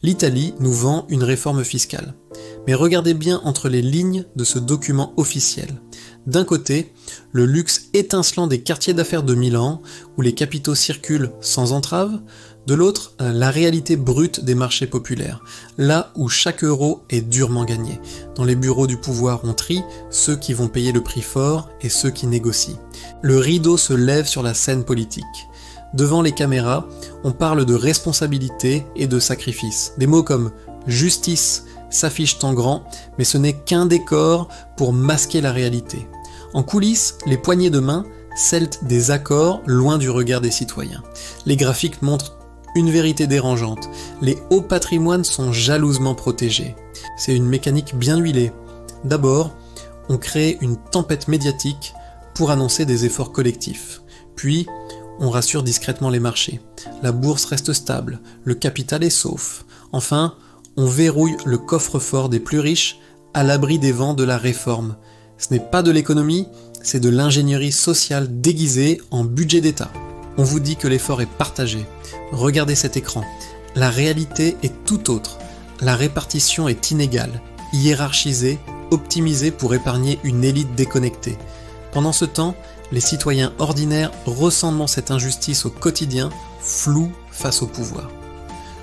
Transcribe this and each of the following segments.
L'Italie nous vend une réforme fiscale. Mais regardez bien entre les lignes de ce document officiel. D'un côté, le luxe étincelant des quartiers d'affaires de Milan, où les capitaux circulent sans entrave. De l'autre, la réalité brute des marchés populaires, là où chaque euro est durement gagné. Dans les bureaux du pouvoir, on trie ceux qui vont payer le prix fort et ceux qui négocient. Le rideau se lève sur la scène politique. Devant les caméras, on parle de responsabilité et de sacrifice. Des mots comme justice s'affichent en grand, mais ce n'est qu'un décor pour masquer la réalité. En coulisses, les poignées de main scellent des accords loin du regard des citoyens. Les graphiques montrent une vérité dérangeante. Les hauts patrimoines sont jalousement protégés. C'est une mécanique bien huilée. D'abord, on crée une tempête médiatique pour annoncer des efforts collectifs. Puis, on rassure discrètement les marchés. La bourse reste stable, le capital est sauf. Enfin, on verrouille le coffre-fort des plus riches à l'abri des vents de la réforme. Ce n'est pas de l'économie, c'est de l'ingénierie sociale déguisée en budget d'État. On vous dit que l'effort est partagé. Regardez cet écran. La réalité est tout autre. La répartition est inégale, hiérarchisée, optimisée pour épargner une élite déconnectée. Pendant ce temps, les citoyens ordinaires ressentent cette injustice au quotidien, flous face au pouvoir.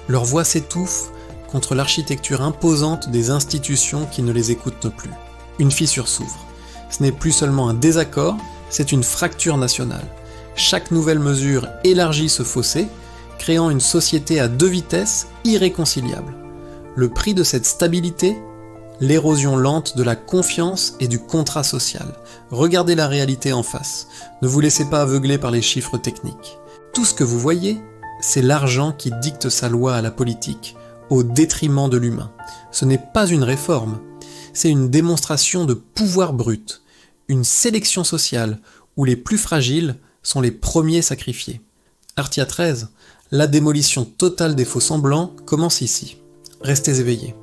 Leur voix s'étouffe contre l'architecture imposante des institutions qui ne les écoutent plus. Une fissure s'ouvre. Ce n'est plus seulement un désaccord, c'est une fracture nationale. Chaque nouvelle mesure élargit ce fossé, créant une société à deux vitesses irréconciliables. Le prix de cette stabilité, l'érosion lente de la confiance et du contrat social. Regardez la réalité en face. Ne vous laissez pas aveugler par les chiffres techniques. Tout ce que vous voyez, c'est l'argent qui dicte sa loi à la politique, au détriment de l'humain. Ce n'est pas une réforme, c'est une démonstration de pouvoir brut, une sélection sociale où les plus fragiles sont les premiers sacrifiés. Artia 13, la démolition totale des faux-semblants commence ici. Restez éveillés.